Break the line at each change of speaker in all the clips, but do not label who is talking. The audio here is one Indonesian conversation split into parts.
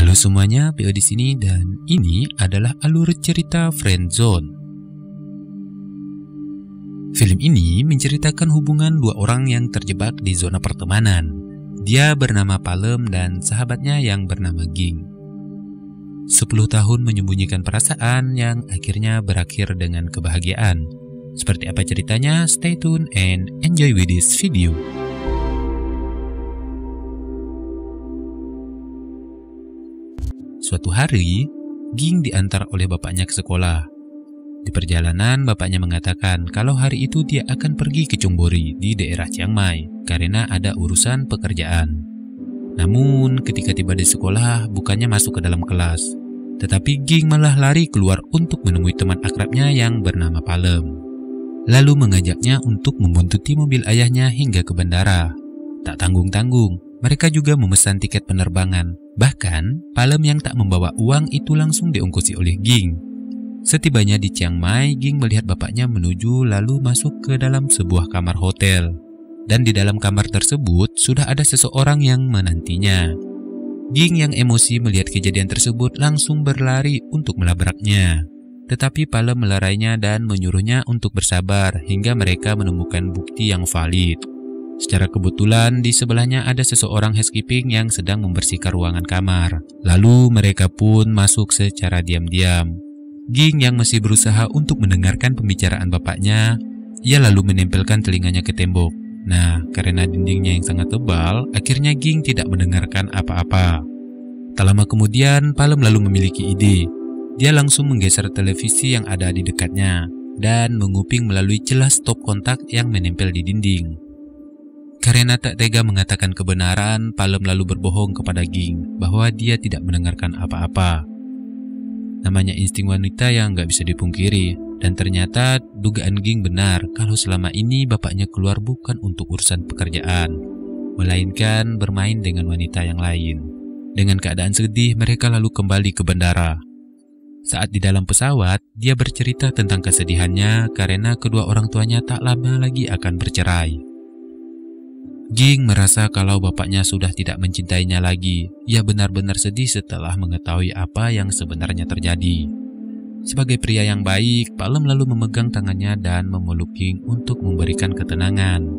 Halo semuanya, PO di sini dan ini adalah alur cerita Friendzone. Film ini menceritakan hubungan dua orang yang terjebak di zona pertemanan. Dia bernama Palem dan sahabatnya yang bernama Ging. 10 tahun menyembunyikan perasaan yang akhirnya berakhir dengan kebahagiaan. Seperti apa ceritanya? Stay tune and enjoy with this video. Suatu hari, Ging diantar oleh bapaknya ke sekolah. Di perjalanan, bapaknya mengatakan kalau hari itu dia akan pergi ke Chongburi di daerah Chiang Mai karena ada urusan pekerjaan. Namun, ketika tiba di sekolah, bukannya masuk ke dalam kelas. Tetapi Ging malah lari keluar untuk menemui teman akrabnya yang bernama Palem. Lalu mengajaknya untuk membuntuti mobil ayahnya hingga ke bandara. Tak tanggung-tanggung, mereka juga memesan tiket penerbangan. Bahkan, Palem yang tak membawa uang itu langsung diongkosi oleh Ging. Setibanya di Chiang Mai, Ging melihat bapaknya menuju lalu masuk ke dalam sebuah kamar hotel. Dan di dalam kamar tersebut sudah ada seseorang yang menantinya. Ging yang emosi melihat kejadian tersebut langsung berlari untuk melabraknya. Tetapi Palem melarainya dan menyuruhnya untuk bersabar hingga mereka menemukan bukti yang valid. Secara kebetulan di sebelahnya ada seseorang housekeeping yang sedang membersihkan ruangan kamar. Lalu mereka pun masuk secara diam-diam. Ging yang masih berusaha untuk mendengarkan pembicaraan bapaknya, ia lalu menempelkan telinganya ke tembok. Nah, karena dindingnya yang sangat tebal, akhirnya Ging tidak mendengarkan apa-apa. Tak lama kemudian, Palem lalu memiliki ide. Dia langsung menggeser televisi yang ada di dekatnya dan menguping melalui celah stop kontak yang menempel di dinding. Karena tak tega mengatakan kebenaran, Palem lalu berbohong kepada Ging bahwa dia tidak mendengarkan apa-apa. Namanya insting wanita yang gak bisa dipungkiri, dan ternyata dugaan Ging benar kalau selama ini bapaknya keluar bukan untuk urusan pekerjaan, melainkan bermain dengan wanita yang lain. Dengan keadaan sedih, mereka lalu kembali ke bandara. Saat di dalam pesawat, dia bercerita tentang kesedihannya karena kedua orang tuanya tak lama lagi akan bercerai. Ging merasa kalau bapaknya sudah tidak mencintainya lagi. Ia benar-benar sedih setelah mengetahui apa yang sebenarnya terjadi. Sebagai pria yang baik, Palem lalu memegang tangannya dan memeluk Ging untuk memberikan ketenangan.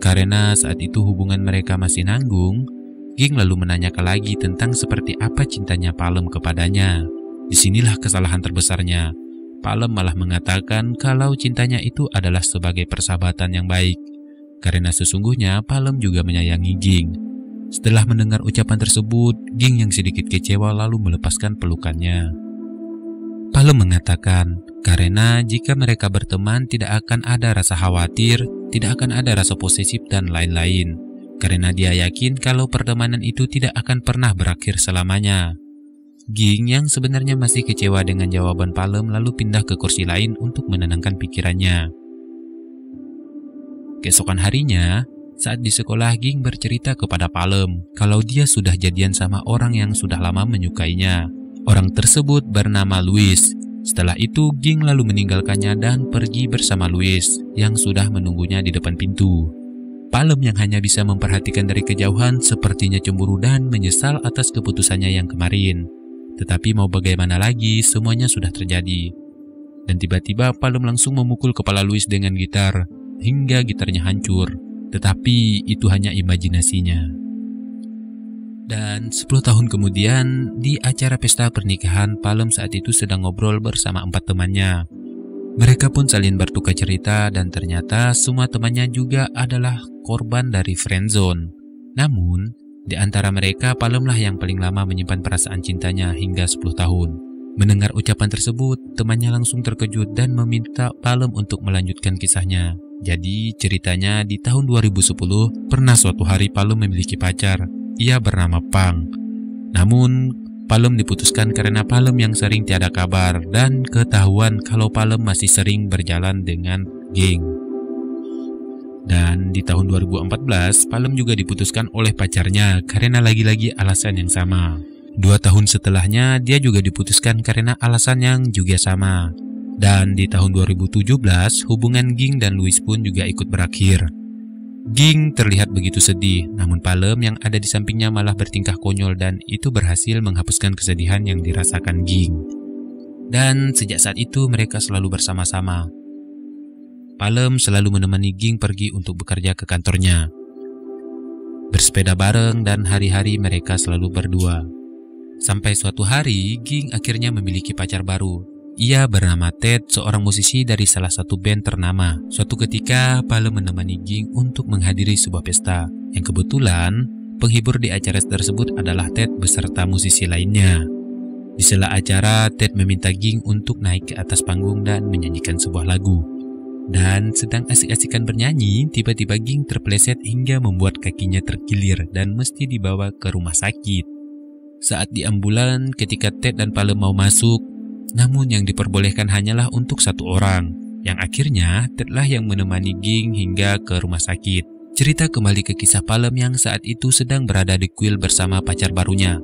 Karena saat itu hubungan mereka masih nanggung, Ging lalu menanyakan lagi tentang seperti apa cintanya Palem kepadanya. Disinilah kesalahan terbesarnya. Palem malah mengatakan kalau cintanya itu adalah sebagai persahabatan yang baik. Karena sesungguhnya Palem juga menyayangi Ging. Setelah mendengar ucapan tersebut, Ging yang sedikit kecewa lalu melepaskan pelukannya. Palem mengatakan, karena jika mereka berteman tidak akan ada rasa khawatir, tidak akan ada rasa posesif dan lain-lain. Karena dia yakin kalau pertemanan itu tidak akan pernah berakhir selamanya. Ging yang sebenarnya masih kecewa dengan jawaban Palem lalu pindah ke kursi lain untuk menenangkan pikirannya. Keesokan harinya, saat di sekolah, Ging bercerita kepada Palem kalau dia sudah jadian sama orang yang sudah lama menyukainya. Orang tersebut bernama Louis. Setelah itu, Ging lalu meninggalkannya dan pergi bersama Louis yang sudah menunggunya di depan pintu. Palem yang hanya bisa memperhatikan dari kejauhan sepertinya cemburu dan menyesal atas keputusannya yang kemarin. Tetapi mau bagaimana lagi, semuanya sudah terjadi. Dan tiba-tiba Palem langsung memukul kepala Louis dengan gitar hingga gitarnya hancur, tetapi itu hanya imajinasinya. Dan 10 tahun kemudian, di acara pesta pernikahan, Palem saat itu sedang ngobrol bersama 4 temannya. Mereka pun saling bertukar cerita dan ternyata semua temannya juga adalah korban dari friendzone. Namun, di antara mereka Palemlah yang paling lama menyimpan perasaan cintanya hingga 10 tahun. Mendengar ucapan tersebut, temannya langsung terkejut dan meminta Palem untuk melanjutkan kisahnya. Jadi ceritanya di tahun 2010 pernah suatu hari Palem memiliki pacar. Ia bernama Pang. Namun Palem diputuskan karena Palem yang sering tiada kabar dan ketahuan kalau Palem masih sering berjalan dengan Ging. Dan di tahun 2014 Palem juga diputuskan oleh pacarnya karena lagi-lagi alasan yang sama. 2 tahun setelahnya dia juga diputuskan karena alasan yang juga sama. Dan di tahun 2017, hubungan Ging dan Louis pun juga ikut berakhir. Ging terlihat begitu sedih, namun Palem yang ada di sampingnya malah bertingkah konyol dan itu berhasil menghapuskan kesedihan yang dirasakan Ging. Dan sejak saat itu mereka selalu bersama-sama. Palem selalu menemani Ging pergi untuk bekerja ke kantornya. Bersepeda bareng dan hari-hari mereka selalu berdua. Sampai suatu hari, Ging akhirnya memiliki pacar baru. Ia bernama Ted, seorang musisi dari salah satu band ternama. Suatu ketika, Palem menemani Ging untuk menghadiri sebuah pesta. Yang kebetulan, penghibur di acara tersebut adalah Ted beserta musisi lainnya. Di sela acara, Ted meminta Ging untuk naik ke atas panggung dan menyanyikan sebuah lagu. Dan sedang asik-asikan bernyanyi, tiba-tiba Ging terpeleset hingga membuat kakinya terkilir dan mesti dibawa ke rumah sakit. Saat di ambulan, ketika Ted dan Palem mau masuk, namun yang diperbolehkan hanyalah untuk satu orang, yang akhirnya Tedlah yang menemani Ging hingga ke rumah sakit. Cerita kembali ke kisah Palem yang saat itu sedang berada di kuil bersama pacar barunya.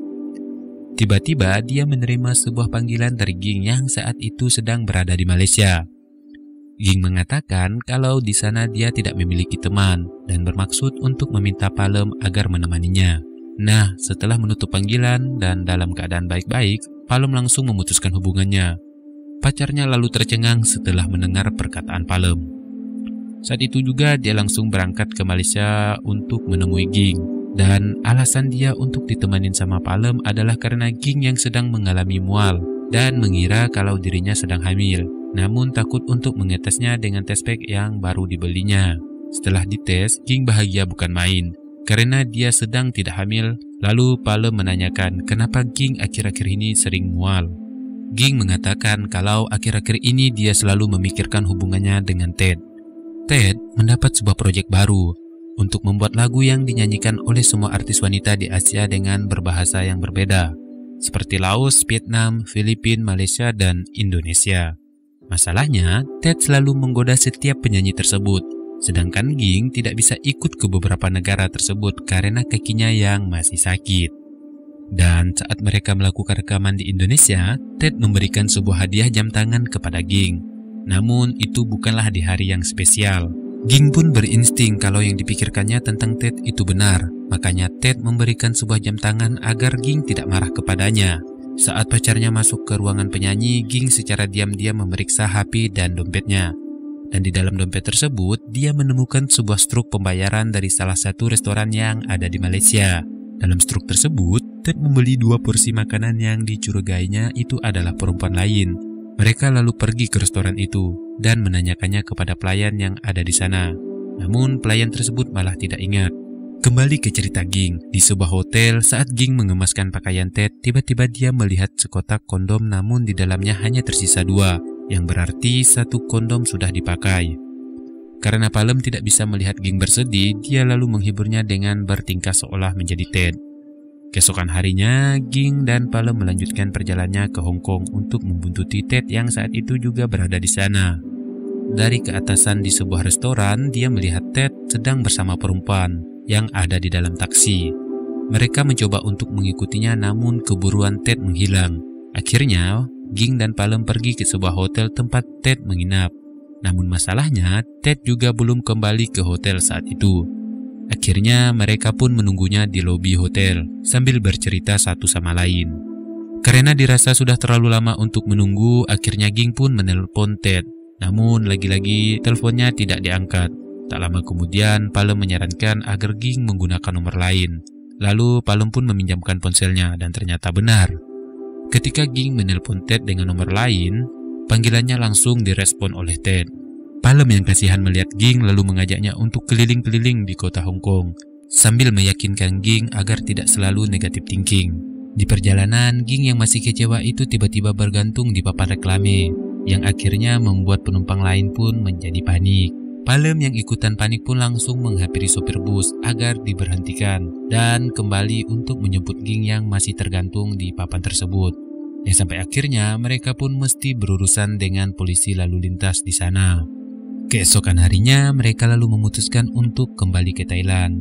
Tiba-tiba dia menerima sebuah panggilan dari Ging yang saat itu sedang berada di Malaysia. Ging mengatakan kalau di sana dia tidak memiliki teman dan bermaksud untuk meminta Palem agar menemaninya. Nah, setelah menutup panggilan dan dalam keadaan baik-baik, Palem langsung memutuskan hubungannya. Pacarnya lalu tercengang setelah mendengar perkataan Palem. Saat itu juga dia langsung berangkat ke Malaysia untuk menemui Ging. Dan alasan dia untuk ditemanin sama Palem adalah karena Ging yang sedang mengalami mual dan mengira kalau dirinya sedang hamil. Namun takut untuk mengetesnya dengan tes pack yang baru dibelinya. Setelah dites, Ging bahagia bukan main. Karena dia sedang tidak hamil, lalu Palem menanyakan kenapa Ging akhir-akhir ini sering mual. Ging mengatakan kalau akhir-akhir ini dia selalu memikirkan hubungannya dengan Ted. Ted mendapat sebuah proyek baru untuk membuat lagu yang dinyanyikan oleh semua artis wanita di Asia dengan berbahasa yang berbeda, seperti Laos, Vietnam, Filipina, Malaysia, dan Indonesia. Masalahnya, Ted selalu menggoda setiap penyanyi tersebut. Sedangkan Ging tidak bisa ikut ke beberapa negara tersebut karena kakinya yang masih sakit. Dan saat mereka melakukan rekaman di Indonesia, Ted memberikan sebuah hadiah jam tangan kepada Ging. Namun itu bukanlah di hari yang spesial. Ging pun berinsting kalau yang dipikirkannya tentang Ted itu benar. Makanya Ted memberikan sebuah jam tangan agar Ging tidak marah kepadanya. Saat pacarnya masuk ke ruangan penyanyi, Ging secara diam-diam memeriksa HP dan dompetnya. Dan di dalam dompet tersebut, dia menemukan sebuah struk pembayaran dari salah satu restoran yang ada di Malaysia. Dalam struk tersebut, Ted membeli 2 porsi makanan yang dicurigainya itu adalah perempuan lain. Mereka lalu pergi ke restoran itu dan menanyakannya kepada pelayan yang ada di sana. Namun pelayan tersebut malah tidak ingat. Kembali ke cerita Ging, di sebuah hotel saat Ging mengemaskan pakaian Ted, tiba-tiba dia melihat sekotak kondom namun di dalamnya hanya tersisa 2. Yang berarti 1 kondom sudah dipakai. Karena Palem tidak bisa melihat Ging bersedih, dia lalu menghiburnya dengan bertingkah seolah menjadi Ted. Keesokan harinya, Ging dan Palem melanjutkan perjalanannya ke Hong Kong untuk membuntuti Ted yang saat itu juga berada di sana. Dari keatasan di sebuah restoran, dia melihat Ted sedang bersama perempuan yang ada di dalam taksi. Mereka mencoba untuk mengikutinya namun keburuan Ted menghilang. Akhirnya, Ging dan Palem pergi ke sebuah hotel tempat Ted menginap. Namun masalahnya, Ted juga belum kembali ke hotel saat itu. Akhirnya mereka pun menunggunya di lobi hotel sambil bercerita satu sama lain. Karena dirasa sudah terlalu lama untuk menunggu, akhirnya Ging pun menelpon Ted. Namun lagi-lagi teleponnya tidak diangkat. Tak lama kemudian, Palem menyarankan agar Ging menggunakan nomor lain. Lalu Palem pun meminjamkan ponselnya dan ternyata benar. Ketika Ging menelpon Ted dengan nomor lain, panggilannya langsung direspon oleh Ted. Palem yang kasihan melihat Ging lalu mengajaknya untuk keliling-keliling di kota Hong Kong, sambil meyakinkan Ging agar tidak selalu negatif thinking. Di perjalanan, Ging yang masih kecewa itu tiba-tiba bergantung di papan reklame, yang akhirnya membuat penumpang lain pun menjadi panik. Palem yang ikutan panik pun langsung menghampiri sopir bus agar diberhentikan dan kembali untuk menjemput Ging yang masih tergantung di papan tersebut. Yang sampai akhirnya mereka pun mesti berurusan dengan polisi lalu lintas di sana. Keesokan harinya mereka lalu memutuskan untuk kembali ke Thailand.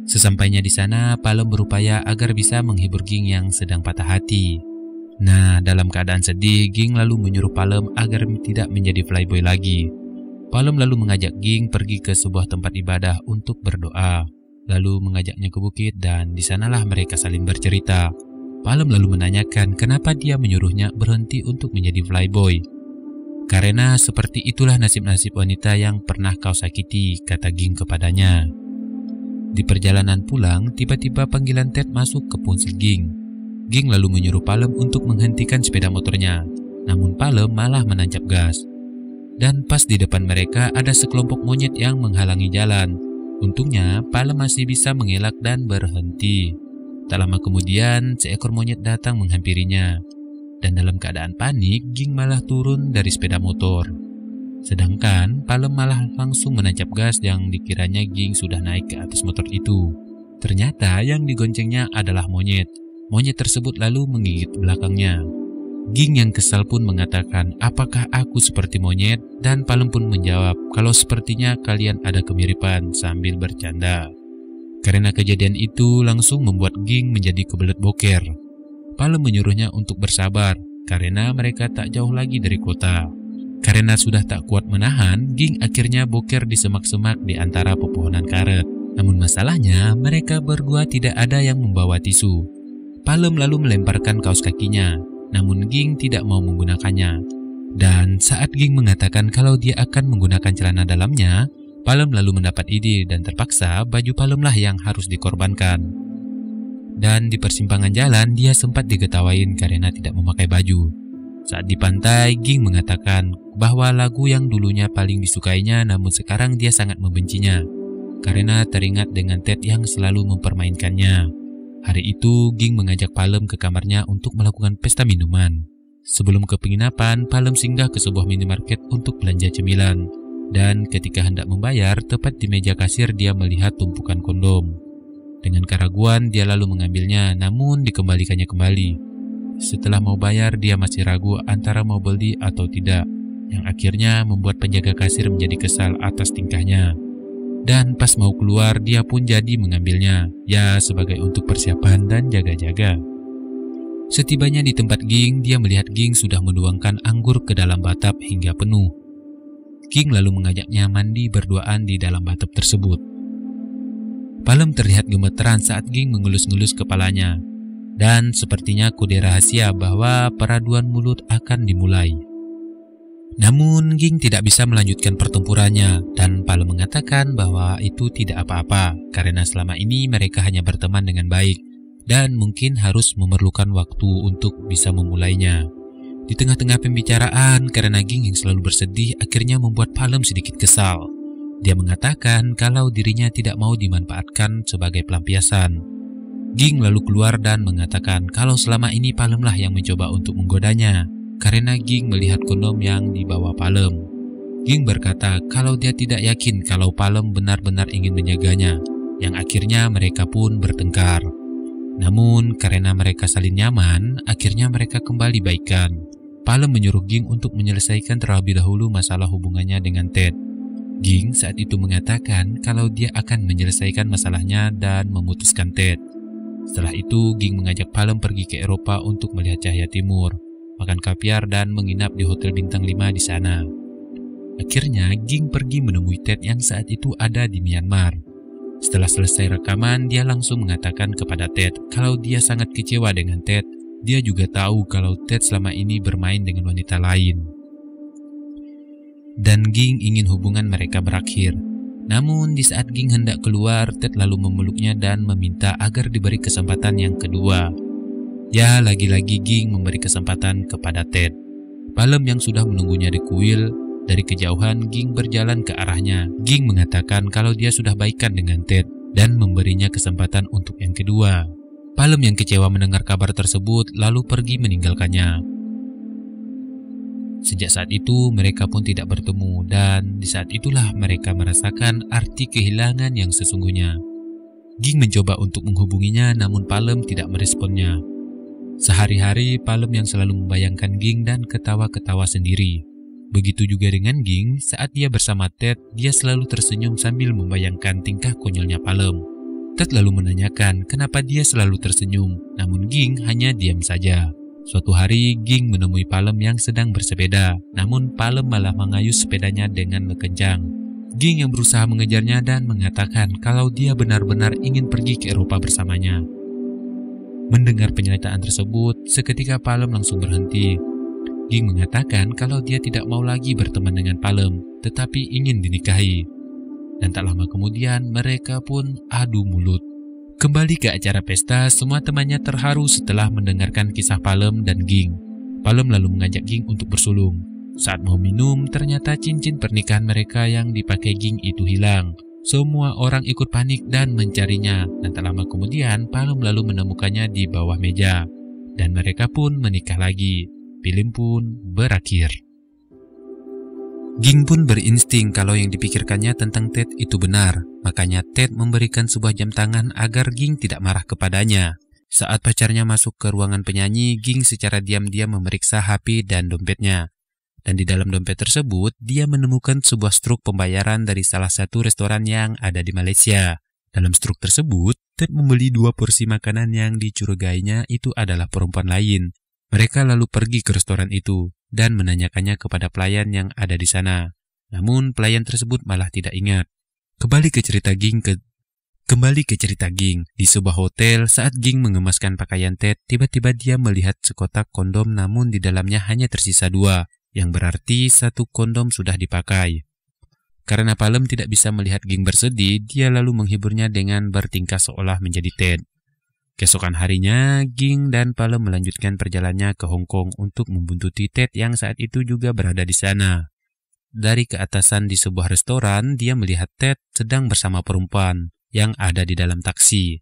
Sesampainya di sana, Palem berupaya agar bisa menghibur Ging yang sedang patah hati. Nah, dalam keadaan sedih, Ging lalu menyuruh Palem agar tidak menjadi playboy lagi. Palem lalu mengajak Ging pergi ke sebuah tempat ibadah untuk berdoa, lalu mengajaknya ke bukit dan di sanalah mereka saling bercerita. Palem lalu menanyakan kenapa dia menyuruhnya berhenti untuk menjadi flyboy. Karena seperti itulah nasib-nasib wanita yang pernah kau sakiti, kata Ging kepadanya. Di perjalanan pulang, tiba-tiba panggilan Ted masuk ke ponsel Ging. Ging lalu menyuruh Palem untuk menghentikan sepeda motornya, namun Palem malah menancap gas. Dan pas di depan mereka ada sekelompok monyet yang menghalangi jalan. Untungnya Palem masih bisa mengelak dan berhenti. Tak lama kemudian seekor monyet datang menghampirinya. Dan dalam keadaan panik, Ging malah turun dari sepeda motor. Sedangkan Palem malah langsung menancap gas yang dikiranya Ging sudah naik ke atas motor itu. Ternyata yang digoncengnya adalah monyet. Monyet tersebut lalu menggigit belakangnya. Ging yang kesal pun mengatakan, apakah aku seperti monyet? Dan Palem pun menjawab, kalau sepertinya kalian ada kemiripan, sambil bercanda. Karena kejadian itu langsung membuat Ging menjadi kebelet boker. Palem menyuruhnya untuk bersabar, karena mereka tak jauh lagi dari kota. Karena sudah tak kuat menahan, Ging akhirnya boker di semak-semak di antara pepohonan karet. Namun masalahnya, mereka berdua tidak ada yang membawa tisu. Palem lalu melemparkan kaos kakinya. Namun Ging tidak mau menggunakannya. Dan saat Ging mengatakan kalau dia akan menggunakan celana dalamnya, Palem lalu mendapat ide dan terpaksa baju Palem lah yang harus dikorbankan. Dan di persimpangan jalan dia sempat diketawain karena tidak memakai baju. Saat di pantai, Ging mengatakan bahwa lagu yang dulunya paling disukainya namun sekarang dia sangat membencinya karena teringat dengan Ted yang selalu mempermainkannya. Hari itu, Ging mengajak Palem ke kamarnya untuk melakukan pesta minuman. Sebelum ke penginapan, Palem singgah ke sebuah minimarket untuk belanja cemilan. Dan ketika hendak membayar, tepat di meja kasir dia melihat tumpukan kondom. Dengan keraguan, dia lalu mengambilnya, namun dikembalikannya kembali. Setelah mau bayar, dia masih ragu antara mau beli atau tidak, yang akhirnya membuat penjaga kasir menjadi kesal atas tingkahnya. Dan pas mau keluar, dia pun jadi mengambilnya, ya sebagai untuk persiapan dan jaga-jaga. Setibanya di tempat Ging, dia melihat Ging sudah menuangkan anggur ke dalam batap hingga penuh. Ging lalu mengajaknya mandi berduaan di dalam batap tersebut. Palem terlihat gemeteran saat Ging mengelus-ngelus kepalanya. Dan sepertinya kode rahasia bahwa peraduan mulut akan dimulai. Namun Ging tidak bisa melanjutkan pertempurannya dan Palem mengatakan bahwa itu tidak apa-apa karena selama ini mereka hanya berteman dengan baik dan mungkin harus memerlukan waktu untuk bisa memulainya. Di tengah-tengah pembicaraan, karena Ging yang selalu bersedih akhirnya membuat Palem sedikit kesal. Dia mengatakan kalau dirinya tidak mau dimanfaatkan sebagai pelampiasan. Ging lalu keluar dan mengatakan kalau selama ini Palemlah yang mencoba untuk menggodanya. Karena Ging melihat kondom yang dibawa Palem. Ging berkata kalau dia tidak yakin kalau Palem benar-benar ingin menjaganya, yang akhirnya mereka pun bertengkar. Namun karena mereka saling nyaman, akhirnya mereka kembali baikan. Palem menyuruh Ging untuk menyelesaikan terlebih dahulu masalah hubungannya dengan Ted. Ging saat itu mengatakan kalau dia akan menyelesaikan masalahnya dan memutuskan Ted. Setelah itu Ging mengajak Palem pergi ke Eropa untuk melihat cahaya timur, makan kaviar dan menginap di hotel bintang 5 di sana. Akhirnya Ging pergi menemui Ted yang saat itu ada di Myanmar. Setelah selesai rekaman, dia langsung mengatakan kepada Ted kalau dia sangat kecewa dengan Ted. Dia juga tahu kalau Ted selama ini bermain dengan wanita lain. Dan Ging ingin hubungan mereka berakhir. Namun di saat Ging hendak keluar, Ted lalu memeluknya dan meminta agar diberi kesempatan yang kedua. Ya, lagi-lagi Ging memberi kesempatan kepada Ted. Palem yang sudah menunggunya di kuil, dari kejauhan Ging berjalan ke arahnya. Ging mengatakan kalau dia sudah baikan dengan Ted dan memberinya kesempatan untuk yang kedua. Palem yang kecewa mendengar kabar tersebut lalu pergi meninggalkannya. Sejak saat itu mereka pun tidak bertemu dan di saat itulah mereka merasakan arti kehilangan yang sesungguhnya. Ging mencoba untuk menghubunginya namun Palem tidak meresponnya. Sehari-hari Palem yang selalu membayangkan Ging dan ketawa-ketawa sendiri. Begitu juga dengan Ging, saat dia bersama Ted, dia selalu tersenyum sambil membayangkan tingkah konyolnya Palem. Ted lalu menanyakan kenapa dia selalu tersenyum, namun Ging hanya diam saja. Suatu hari, Ging menemui Palem yang sedang bersepeda, namun Palem malah mengayuh sepedanya dengan kencang. Ging yang berusaha mengejarnya dan mengatakan kalau dia benar-benar ingin pergi ke Eropa bersamanya. Mendengar pernyataan tersebut, seketika Palem langsung berhenti. Ging mengatakan kalau dia tidak mau lagi berteman dengan Palem, tetapi ingin dinikahi. Dan tak lama kemudian, mereka pun adu mulut. Kembali ke acara pesta, semua temannya terharu setelah mendengarkan kisah Palem dan Ging. Palem lalu mengajak Ging untuk bersulung. Saat mau minum, ternyata cincin pernikahan mereka yang dipakai Ging itu hilang. Semua orang ikut panik dan mencarinya, dan tak lama kemudian Palem lalu menemukannya di bawah meja. Dan mereka pun menikah lagi. Film pun berakhir. Ging pun berinsting kalau yang dipikirkannya tentang Ted itu benar. Makanya Ted memberikan sebuah jam tangan agar Ging tidak marah kepadanya. Saat pacarnya masuk ke ruangan penyanyi, Ging secara diam-diam memeriksa HP dan dompetnya. Dan di dalam dompet tersebut, dia menemukan sebuah struk pembayaran dari salah satu restoran yang ada di Malaysia. Dalam struk tersebut, Ted membeli 2 porsi makanan yang dicurigainya itu adalah perempuan lain. Mereka lalu pergi ke restoran itu dan menanyakannya kepada pelayan yang ada di sana. Namun pelayan tersebut malah tidak ingat. Kembali ke cerita Ging, di sebuah hotel saat Ging mengemaskan pakaian Ted, tiba-tiba dia melihat sekotak kondom namun di dalamnya hanya tersisa 2. Yang berarti 1 kondom sudah dipakai. Karena Palem tidak bisa melihat Ging bersedih, dia lalu menghiburnya dengan bertingkah seolah menjadi Ted. Keesokan harinya, Ging dan Palem melanjutkan perjalanannya ke Hong Kong untuk membuntuti Ted yang saat itu juga berada di sana. Dari keatasan di sebuah restoran, dia melihat Ted sedang bersama perempuan yang ada di dalam taksi.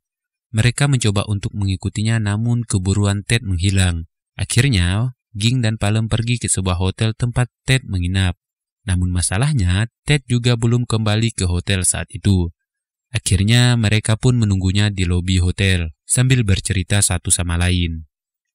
Mereka mencoba untuk mengikutinya namun keburuan Ted menghilang. Akhirnya, Ging dan Palem pergi ke sebuah hotel tempat Ted menginap. Namun masalahnya, Ted juga belum kembali ke hotel saat itu. Akhirnya mereka pun menunggunya di lobi hotel sambil bercerita satu sama lain.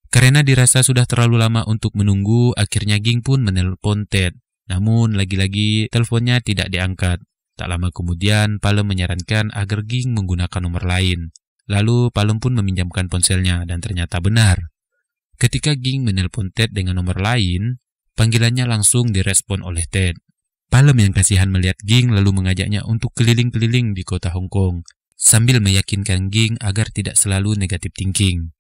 Karena dirasa sudah terlalu lama untuk menunggu, akhirnya Ging pun menelpon Ted. Namun lagi-lagi teleponnya tidak diangkat. Tak lama kemudian Palem menyarankan agar Ging menggunakan nomor lain. Lalu Palem pun meminjamkan ponselnya dan ternyata benar. Ketika Ging menelpon Ted dengan nomor lain, panggilannya langsung direspon oleh Ted. Palem yang kasihan melihat Ging lalu mengajaknya untuk keliling-keliling di kota Hong Kong sambil meyakinkan Ging agar tidak selalu negative thinking.